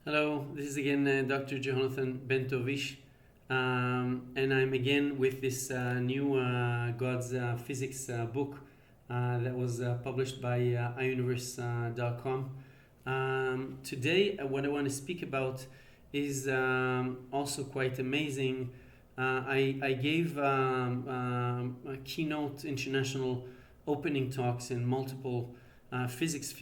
Hello, this is again Dr. Jonathan Bentovish, and I'm again with this new God's Physics book that was published by iUniverse.com. Today, what I want to speak about is also quite amazing. I gave a keynote international opening talks in multiple physics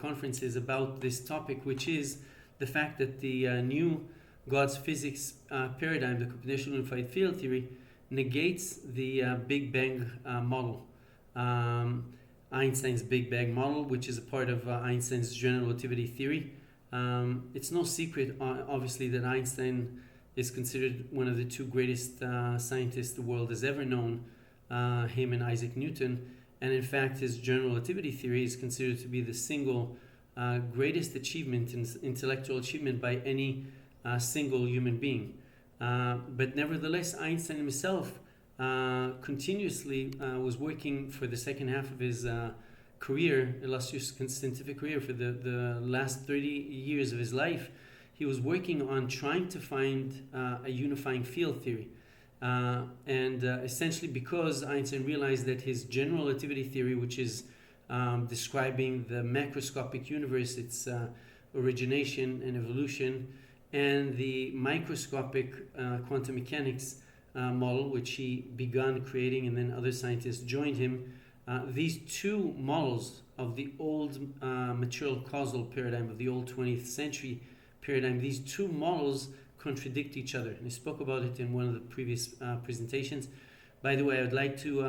conferences about this topic, which is the fact that the new God's physics paradigm, the computational unified field theory, negates the Big Bang model. Einstein's Big Bang model, which is a part of Einstein's general relativity theory. It's no secret, obviously, that Einstein is considered one of the two greatest scientists the world has ever known, him and Isaac Newton. And in fact, his general relativity theory is considered to be the single greatest achievement, intellectual achievement by any single human being. But nevertheless, Einstein himself continuously was working for the second half of his career, illustrious scientific career, for the last 30 years of his life. He was working on trying to find a unifying field theory. Essentially because Einstein realized that his general relativity theory, which is describing the macroscopic universe, its origination and evolution, and the microscopic quantum mechanics model, which he began creating and then other scientists joined him, these two models of the old material causal paradigm, of the old 20th century paradigm, these two models contradict each other. And I spoke about it in one of the previous presentations. By the way, I would like to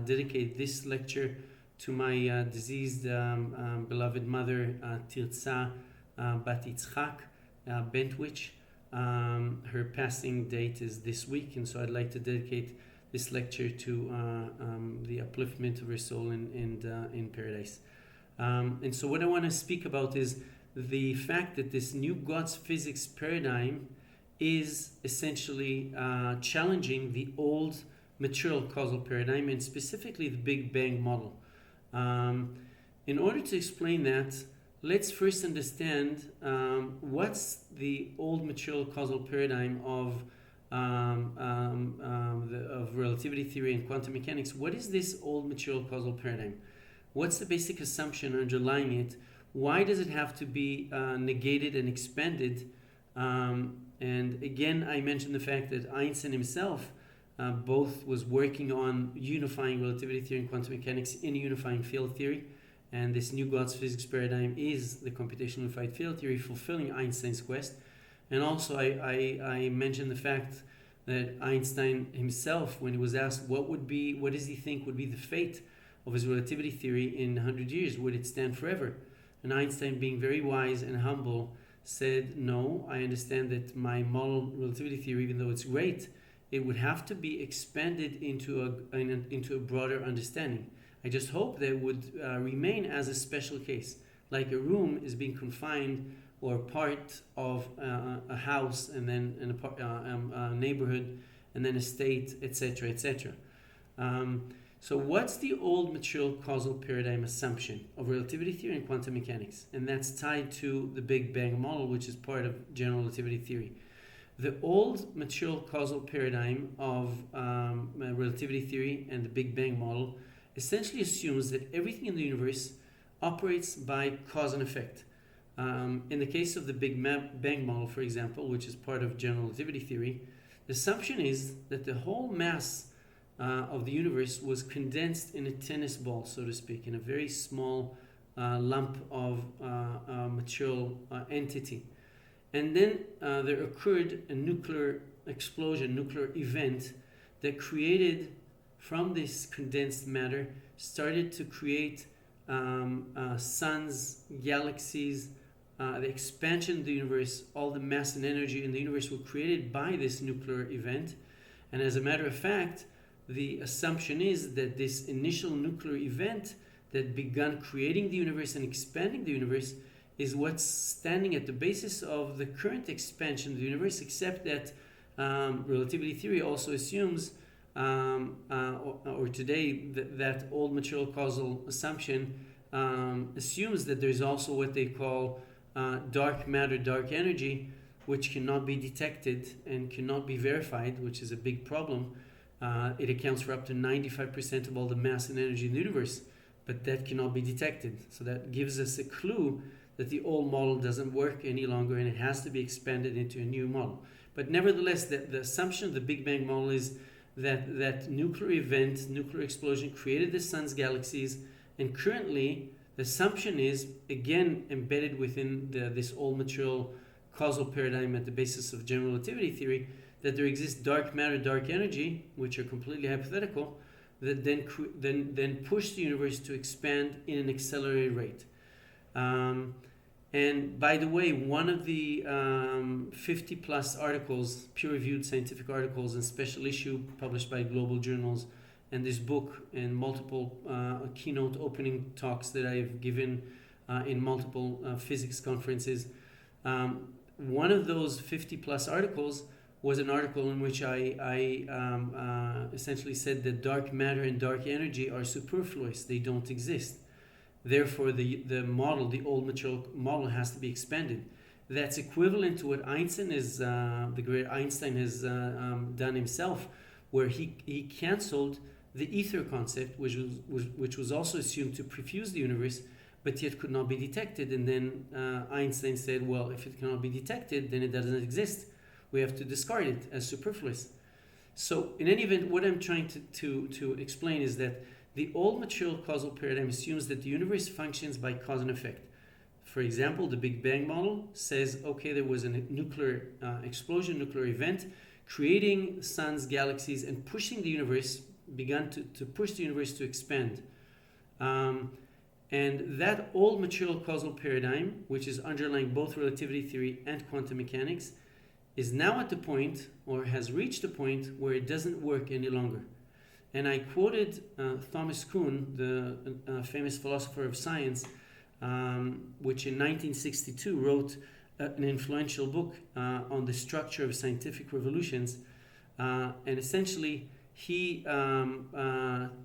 dedicate this lecture to my deceased beloved mother, Tirza Bat Yitzchak Bentwich. Her passing date is this week, and so I'd like to dedicate this lecture to the upliftment of her soul in paradise. And so what I want to speak about is the fact that this new God's physics paradigm is essentially challenging the old material causal paradigm, and specifically the Big Bang model. In order to explain that, let's first understand what's the old material causal paradigm of relativity theory and quantum mechanics. What is this old material causal paradigm? What's the basic assumption underlying it? Why does it have to be negated and expanded? And again, I mentioned the fact that Einstein himself both was working on unifying relativity theory and quantum mechanics in unifying field theory. And this new God's physics paradigm is the computational unified field theory, fulfilling Einstein's quest. And also I mentioned the fact that Einstein himself, when he was asked what does he think would be the fate of his relativity theory in 100 years, would it stand forever? And Einstein, being very wise and humble, said, no, I understand that my model relativity theory, even though it's great, it would have to be expanded into a broader understanding. I just hope that it would remain as a special case, like a room is being confined or part of a house, and then a neighborhood, and then a state, etc., etc. So what's the old material causal paradigm assumption of relativity theory and quantum mechanics? And that's tied to the Big Bang model, which is part of general relativity theory. The old material causal paradigm of relativity theory and the Big Bang model essentially assumes that everything in the universe operates by cause and effect. In the case of the Big Bang model, for example, which is part of general relativity theory, the assumption is that the whole mass of the universe was condensed in a tennis ball, so to speak, in a very small lump of material entity. And then there occurred a nuclear explosion, nuclear event that created, from this condensed matter, started to create suns, galaxies, the expansion of the universe. All the mass and energy in the universe were created by this nuclear event. And as a matter of fact, the assumption is that this initial nuclear event that began creating the universe and expanding the universe is what's standing at the basis of the current expansion of the universe, except that relativity theory also assumes, or today, that old material causal assumption assumes that there's also what they call dark matter, dark energy, which cannot be detected and cannot be verified, which is a big problem. It accounts for up to 95% of all the mass and energy in the universe, but that cannot be detected. So that gives us a clue that the old model doesn't work any longer and it has to be expanded into a new model. But nevertheless, the assumption of the Big Bang model is that nuclear event, nuclear explosion created the sun's galaxies, and currently the assumption is, again embedded within this old material causal paradigm at the basis of general relativity theory, that there exists dark matter, dark energy, which are completely hypothetical, that then push the universe to expand in an accelerated rate. And by the way, one of the 50 plus articles, peer-reviewed scientific articles and special issue published by global journals, and this book and multiple keynote opening talks that I've given in multiple physics conferences, one of those 50 plus articles was an article in which I essentially said that dark matter and dark energy are superfluous. They don't exist. Therefore, the model, the old material model, has to be expanded. That's equivalent to what Einstein is, the great Einstein has done himself, where he cancelled the ether concept, which was also assumed to prefuse the universe, but yet could not be detected. And then Einstein said, well, if it cannot be detected, then it doesn't exist. We have to discard it as superfluous. So in any event, what I'm trying to explain is that the old material causal paradigm assumes that the universe functions by cause and effect. For example, the Big Bang model says, okay, there was a nuclear explosion, nuclear event, creating suns, galaxies, and pushing the universe, began to push the universe to expand. And that old material causal paradigm, which is underlying both relativity theory and quantum mechanics, is now at the point, or has reached the point, where it doesn't work any longer. And I quoted Thomas Kuhn, the famous philosopher of science, which in 1962 wrote an influential book on the structure of scientific revolutions. And essentially, he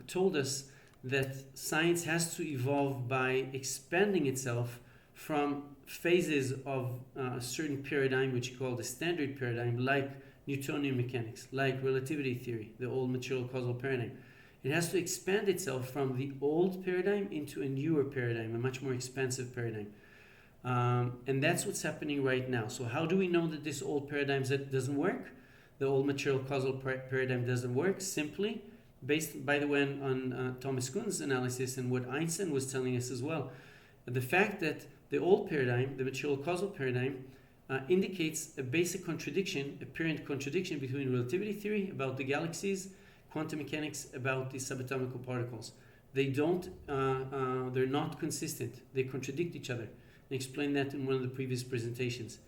told us that science has to evolve by expanding itself from phases of a certain paradigm, which he called the standard paradigm, like Newtonian mechanics, like relativity theory, the old material causal paradigm. It has to expand itself from the old paradigm into a newer paradigm, a much more expansive paradigm. And that's what's happening right now. So how do we know that this old paradigm doesn't work? The old material causal paradigm doesn't work simply based, by the way, on Thomas Kuhn's analysis and what Einstein was telling us as well. The fact that the old paradigm, the material causal paradigm, indicates a basic contradiction, apparent contradiction between relativity theory about the galaxies, quantum mechanics about the subatomic particles. They're not consistent. They contradict each other. I explained that in one of the previous presentations.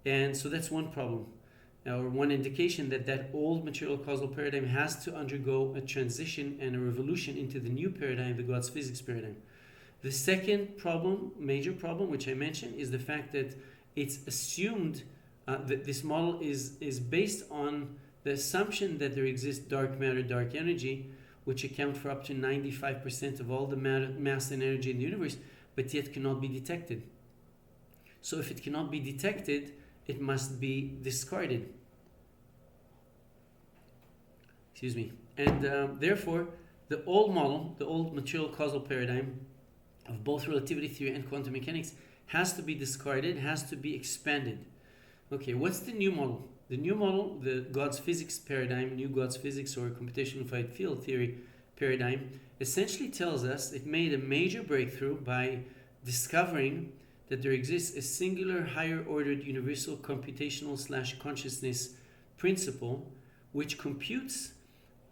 And so that's one problem, or one indication that old material causal paradigm has to undergo a transition and a revolution into the new paradigm, the God's physics paradigm. The second problem, major problem, which I mentioned, is the fact that it's assumed that this model is based on the assumption that there exists dark matter, dark energy, which account for up to 95% of all the mass and energy in the universe, but yet cannot be detected. So if it cannot be detected, it must be discarded. Excuse me. And therefore, the old model, the old material causal paradigm of both relativity theory and quantum mechanics has to be discarded, has to be expanded. Okay, what's the new model? The new model, the God's physics paradigm, new God's physics or computational unified field theory paradigm, essentially tells us it made a major breakthrough by discovering that there exists a singular higher ordered universal computational / consciousness principle which computes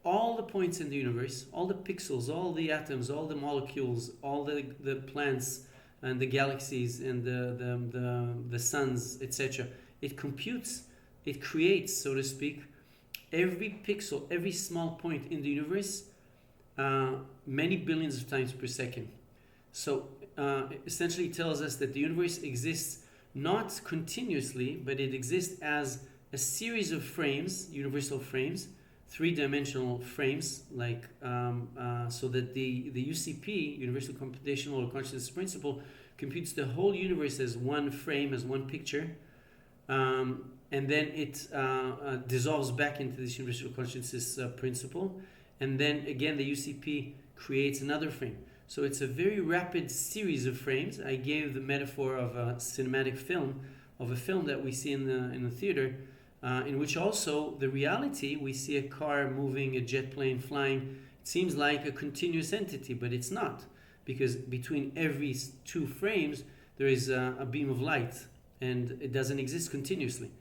all the points in the universe, all the pixels, all the atoms, all the molecules, all the plants and the galaxies and the suns, etc. It computes, it creates, so to speak, every pixel, every small point in the universe many billions of times per second. So essentially it tells us that the universe exists not continuously, but it exists as a series of frames, universal frames, three-dimensional frames, like so that the UCP, Universal Computational or Consciousness Principle, computes the whole universe as one frame, as one picture, and then it dissolves back into this universal consciousness principle, and then again the UCP creates another frame. So it's a very rapid series of frames. I gave the metaphor of a cinematic film, of a film that we see in the theater, in which also the reality, we see a car moving, a jet plane flying. It seems like a continuous entity, but it's not, because between every two frames there is a beam of light, and it doesn't exist continuously.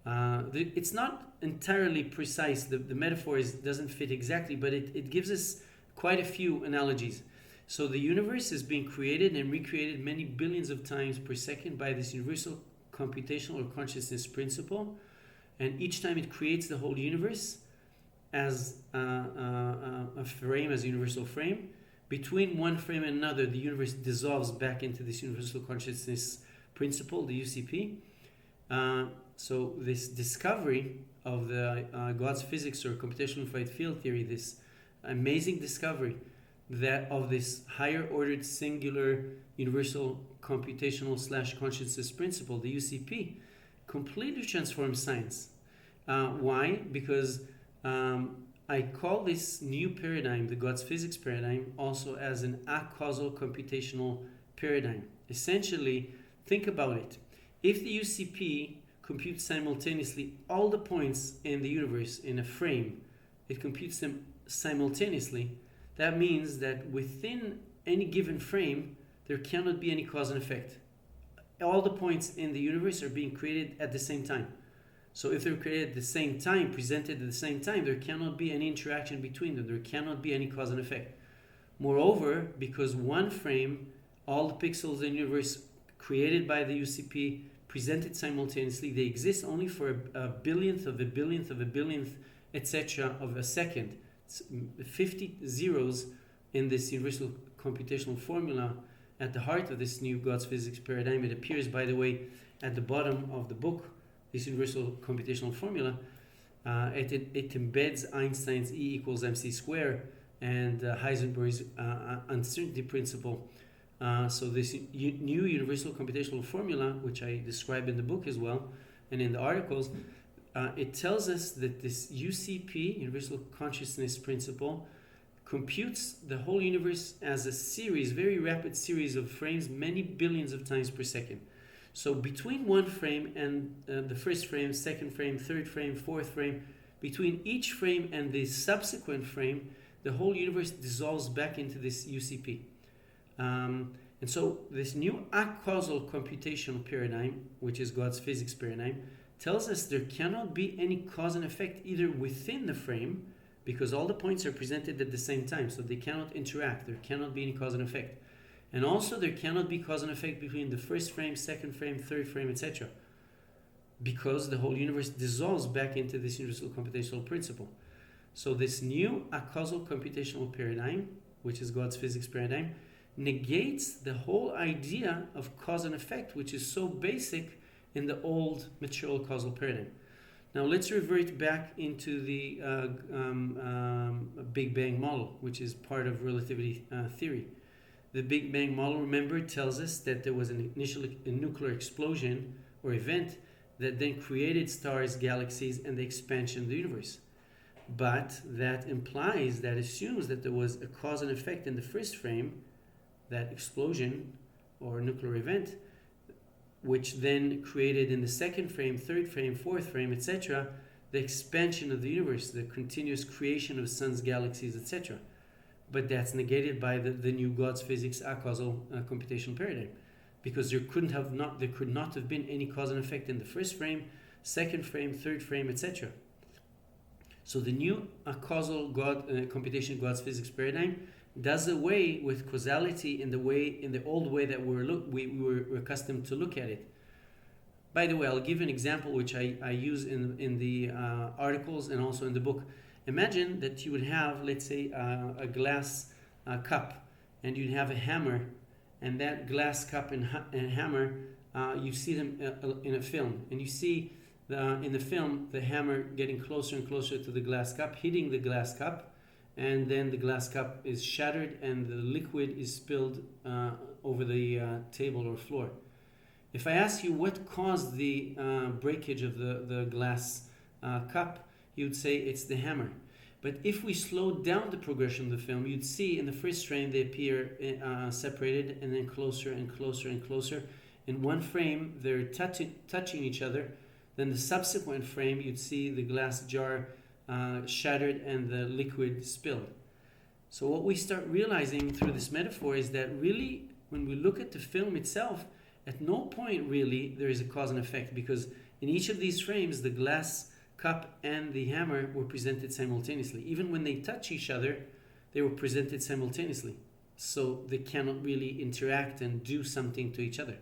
It's not entirely precise. The metaphor doesn't fit exactly, but it gives us quite a few analogies. So the universe is being created and recreated many billions of times per second by this universal computational or consciousness principle, and each time it creates the whole universe as a frame, as a universal frame. Between one frame and another, the universe dissolves back into this universal consciousness principle, the UCP. So this discovery of the God's physics or computational unified field theory, this amazing discovery that of this higher ordered singular universal computational / consciousness principle, the UCP, completely transforms science. Why? Because I call this new paradigm, the God's physics paradigm, also as an acausal computational paradigm. Essentially, think about it. If the UCP computes simultaneously all the points in the universe in a frame, it computes them simultaneously. That means that within any given frame, there cannot be any cause and effect. All the points in the universe are being created at the same time. So if they're created at the same time, presented at the same time, there cannot be any interaction between them. There cannot be any cause and effect. Moreover, because one frame, all the pixels in the universe created by the UCP, presented simultaneously, they exist only for a billionth of a billionth of a billionth, etc. of a second. 50 zeros in this universal computational formula at the heart of this new God's physics paradigm. It appears, by the way, at the bottom of the book, this universal computational formula. It embeds Einstein's E equals mc squared and Heisenberg's uncertainty principle. So this new universal computational formula, which I describe in the book as well and in the articles, it tells us that this UCP, Universal Consciousness Principle, computes the whole universe as a series, very rapid series of frames, many billions of times per second. So between one frame and the first frame, second frame, third frame, fourth frame, between each frame and the subsequent frame, the whole universe dissolves back into this UCP. And so this new acausal computational paradigm, which is God's physics paradigm, tells us there cannot be any cause and effect either within the frame, because all the points are presented at the same time, so they cannot interact. There cannot be any cause and effect. And also there cannot be cause and effect between the first frame, second frame, third frame, etc. because the whole universe dissolves back into this universal computational principle. So this new acausal computational paradigm, which is God's physics paradigm, negates the whole idea of cause and effect, which is so basic in the old material causal paradigm. Now let's revert back into the Big Bang model, which is part of relativity theory. The Big Bang model, remember, tells us that there was an initial nuclear explosion or event that then created stars, galaxies, and the expansion of the universe. But that implies, that assumes that there was a cause and effect in the first frame, that explosion or nuclear event, which then created in the second frame, third frame, fourth frame, etc., the expansion of the universe, the continuous creation of suns, galaxies, etc. But that's negated by the new God's physics acausal computational paradigm, because there could not have been any cause and effect in the first frame, second frame, third frame, etc. So the new acausal computation God's physics paradigm does away with causality in the old way that we were accustomed to look at it. By the way, I'll give an example which I use in the articles and also in the book. Imagine that you would have, let's say, a glass cup, and you'd have a hammer, and that glass cup and hammer, you see them in a film, and you see in the film the hammer getting closer and closer to the glass cup, hitting the glass cup, and then the glass cup is shattered and the liquid is spilled over the table or floor. If I ask you what caused the breakage of the glass cup, you'd say it's the hammer. But if we slowed down the progression of the film, you'd see in the first frame they appear separated, and then closer and closer and closer. In one frame, they're touching each other. Then the subsequent frame, you'd see the glass jar shattered and the liquid spilled. So what we start realizing through this metaphor is that really, when we look at the film itself, at no point really there is a cause and effect, because in each of these frames, the glass cup and the hammer were presented simultaneously. Even when they touch each other, they were presented simultaneously. So they cannot really interact and do something to each other.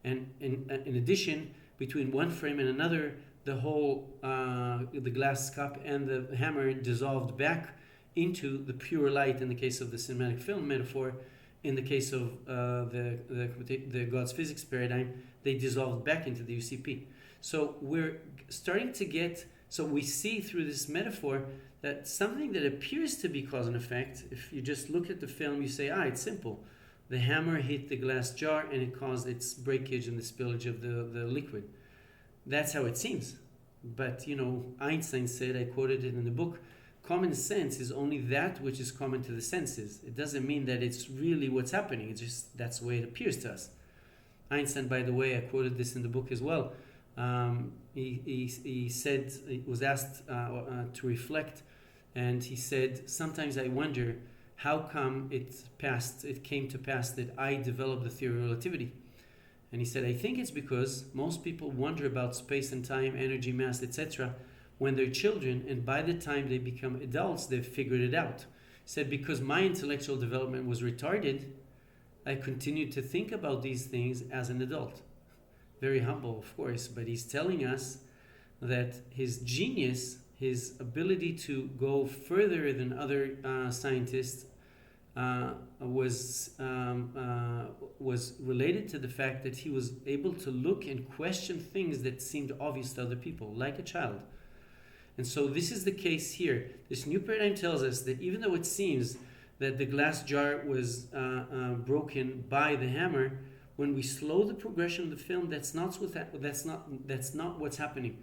And in addition, between one frame and another, the whole, the glass cup and the hammer dissolved back into the pure light in the case of the cinematic film metaphor. In the case of the God's physics paradigm, they dissolved back into the UCP. So we're starting to get, so we see through this metaphor that something that appears to be cause and effect, if you just look at the film, you say, it's simple. The hammer hit the glass jar and it caused its breakage and the spillage of the liquid. That's how it seems. But, Einstein said, I quoted it in the book, common sense is only that which is common to the senses. It doesn't mean that it's really what's happening. It's just that's the way it appears to us. Einstein, by the way, I quoted this in the book as well. He said, he was asked to reflect, and he said, sometimes I wonder how come it came to pass that I developed the theory of relativity. And he said, I think it's because most people wonder about space and time, energy, mass, etc. when they're children, and by the time they become adults, they've figured it out. He said, because my intellectual development was retarded, I continued to think about these things as an adult. Very humble, of course, but he's telling us that his genius, his ability to go further than other scientists, was related to the fact that he was able to look and question things that seemed obvious to other people, like a child. And so this is the case here. This new paradigm tells us that even though it seems that the glass jar was broken by the hammer, when we slow the progression of the film, that's not what's happening.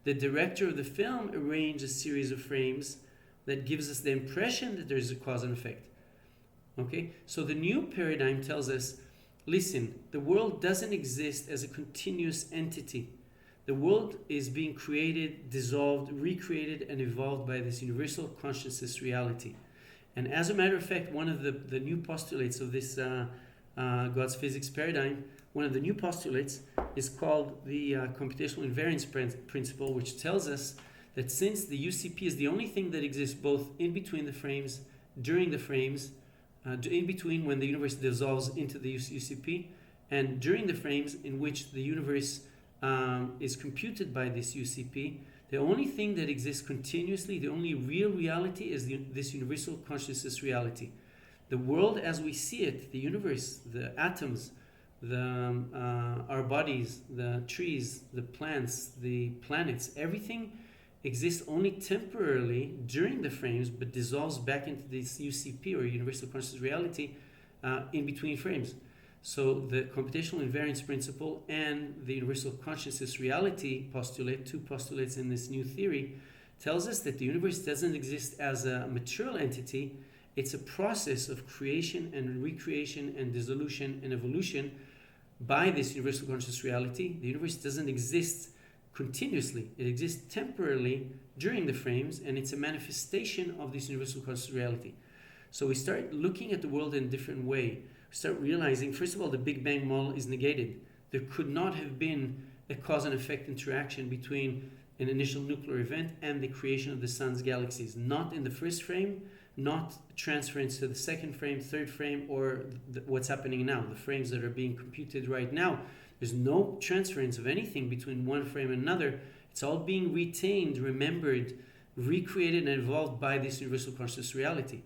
The director of the film arranged a series of frames that gives us the impression that there's a cause and effect. Okay, so the new paradigm tells us, listen, the world doesn't exist as a continuous entity. The world is being created, dissolved, recreated, and evolved by this universal consciousness reality. And as a matter of fact, one of the new postulates of this God's physics paradigm, one of the new postulates is called the computational invariance principle, which tells us that since the UCP is the only thing that exists both in between the frames, during the frames, in between when the universe dissolves into the UCP, and during the frames in which the universe is computed by this UCP, the only thing that exists continuously, the only real reality is this universal consciousness reality. The world as we see it, the universe, the atoms, our bodies, the trees, the plants, the planets, everything exists only temporarily during the frames, but dissolves back into this UCP or universal consciousness reality in between frames. So the computational invariance principle and the universal consciousness reality postulate, two postulates in this new theory, tells us that the universe doesn't exist as a material entity. It's a process of creation and recreation and dissolution and evolution by this universal conscious reality. The universe doesn't exist continuously. It exists temporarily during the frames, and it's a manifestation of this universal conscious reality. So we start looking at the world in a different way. We start realizing, first of all, the Big Bang model is negated. There could not have been a cause and effect interaction between an initial nuclear event and the creation of the sun's galaxies. Not in the first frame, not transference to the second frame, third frame, or what's happening now, the frames that are being computed right now. There's no transference of anything between one frame and another. It's all being retained, remembered, recreated, and evolved by this universal conscious reality.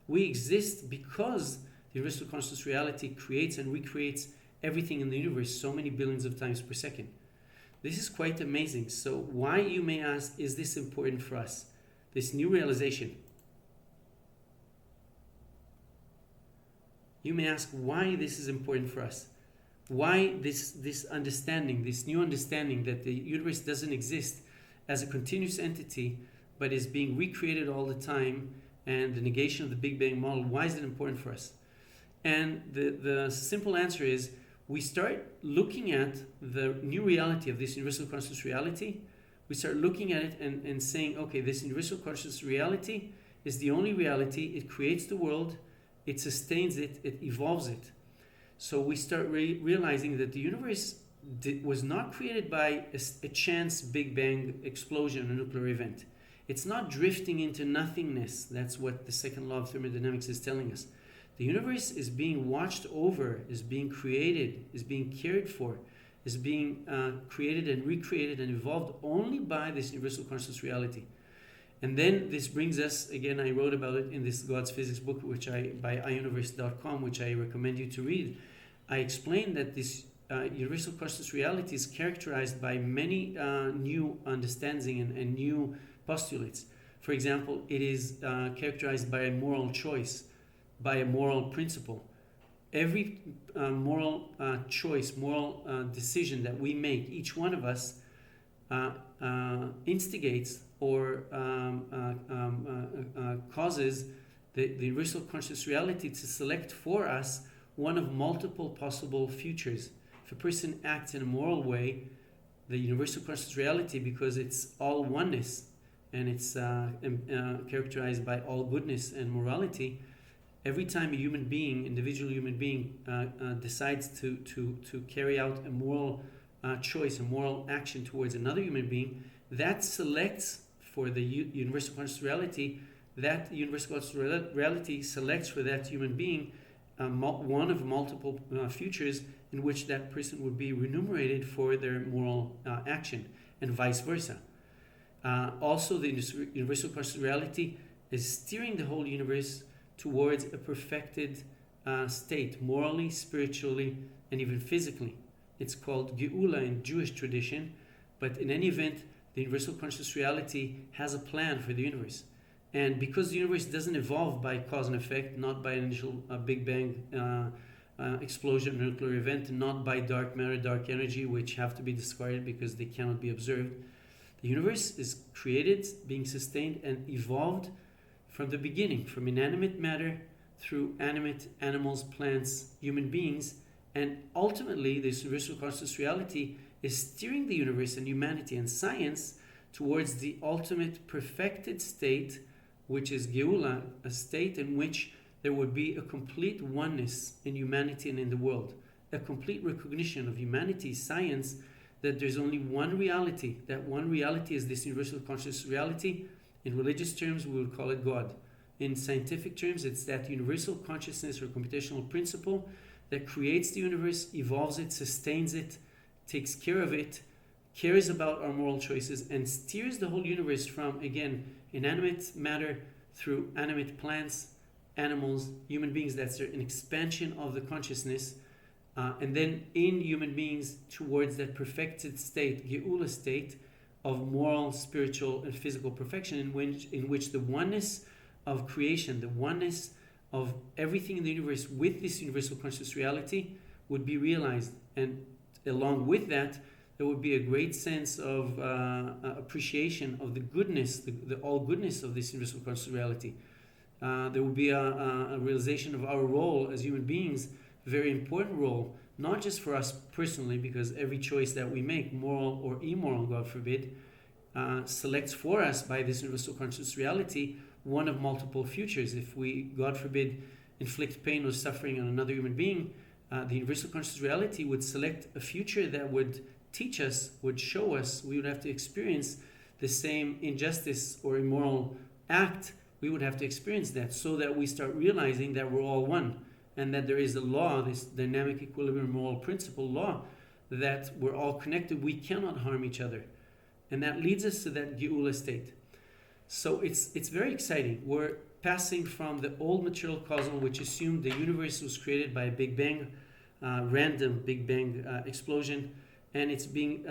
We exist because the universal conscious reality creates and recreates everything in the universe so many billions of times per second. This is quite amazing. So why, you may ask, is this important for us? This new realization. You may ask why this is important for us. Why this understanding, this new understanding that the universe doesn't exist as a continuous entity, but is being recreated all the time, and the negation of the Big Bang model, why is it important for us? And the simple answer is, we start looking at the new reality of this universal consciousness reality. We start looking at it and saying, okay, this universal consciousness reality is the only reality. It creates the world, it sustains it, it evolves it. So we start realizing that the universe was not created by a chance Big Bang explosion or nuclear event. It's not drifting into nothingness. That's what the second law of thermodynamics is telling us. The universe is being watched over, is being created, is being cared for, is being created and recreated and evolved only by this universal consciousness reality. And then this brings us, again, I wrote about it in this God's Physics book, by iUniverse.com, which I recommend you to read. I explained that this universal consciousness reality is characterized by many new understanding and new postulates. For example, it is characterized by a moral choice, by a moral principle. Every moral choice, moral decision that we make, each one of us instigates or causes the universal conscious reality to select for us one of multiple possible futures. If a person acts in a moral way, the universal conscious reality, because it's all oneness and it's characterized by all goodness and morality, every time a human being, individual human being, decides to carry out a moral choice, a moral action towards another human being, that selects for the universal conscious reality, that universal conscious reality selects for that human being one of multiple futures in which that person would be remunerated for their moral action, and vice versa. Also, the universal conscious reality is steering the whole universe towards a perfected state, morally, spiritually, and even physically. It's called Geula in Jewish tradition, but in any event, the universal conscious reality has a plan for the universe. And because the universe doesn't evolve by cause and effect, not by an initial Big Bang explosion, nuclear event, not by dark matter, dark energy, which have to be discarded because they cannot be observed. The universe is created, being sustained, and evolved from the beginning, from inanimate matter through animate animals, plants, human beings, and ultimately this universal conscious reality is steering the universe and humanity and science towards the ultimate perfected state, which is Geula, a state in which there would be a complete oneness in humanity and in the world, a complete recognition of humanity, science, that there's only one reality. That one reality is this universal conscious reality. In religious terms, we will call it God. In scientific terms, it's that universal consciousness or computational principle that creates the universe, evolves it, sustains it, takes care of it, cares about our moral choices, and steers the whole universe from, again, inanimate matter through animate plants, animals, human beings. That's an expansion of the consciousness. And then in human beings towards that perfected state, Geula state, of moral, spiritual, and physical perfection, in which the oneness of creation, the oneness of everything in the universe with this universal conscious reality would be realized. And along with that, there would be a great sense of appreciation of the goodness, the all goodness of this universal conscious reality. There would be a realization of our role as human beings, a very important role, not just for us personally, because every choice that we make, moral or immoral, God forbid, selects for us by this universal conscious reality one of multiple futures. If we, God forbid, inflict pain or suffering on another human being, the universal conscious reality would select a future that would teach us, would show us, we would have to experience the same injustice or immoral act. We would have to experience that, so that we start realizing that we're all one, and that there is a law, this dynamic equilibrium moral principle law, that we're all connected. We cannot harm each other. And that leads us to that Geula state. So it's very exciting. We're passing from the old material causal, which assumed the universe was created by a Big Bang, random Big Bang explosion, and it's being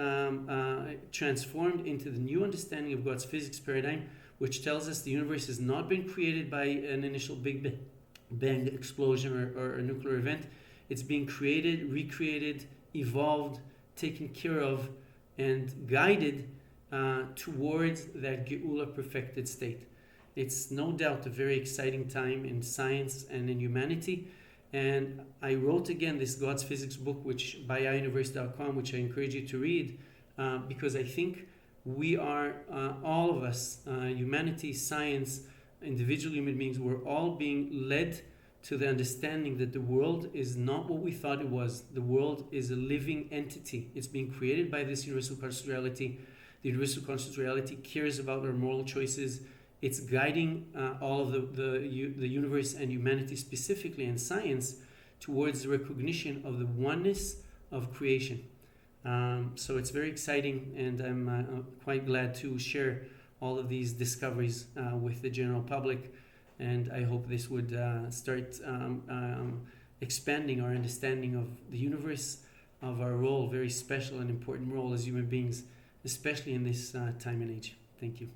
transformed into the new understanding of God's physics paradigm, which tells us the universe has not been created by an initial Big bang explosion or a nuclear event. It's being created, recreated, evolved, taken care of, and guided towards that Geula perfected state. It's no doubt a very exciting time in science and in humanity. And I wrote again this God's Physics book, which by iUniverse.com, which I encourage you to read, because I think we are, all of us, humanity, science, individual human beings, we're all being led to the understanding that the world is not what we thought it was. The world is a living entity. It's being created by this Universal Consciousness Reality. The Universal Consciousness Reality cares about our moral choices. It's guiding all of the universe and humanity specifically, and science, towards the recognition of the oneness of creation. So it's very exciting, and I'm quite glad to share all of these discoveries with the general public. And I hope this would start expanding our understanding of the universe, of our role, very special and important role as human beings, especially in this time and age. Thank you.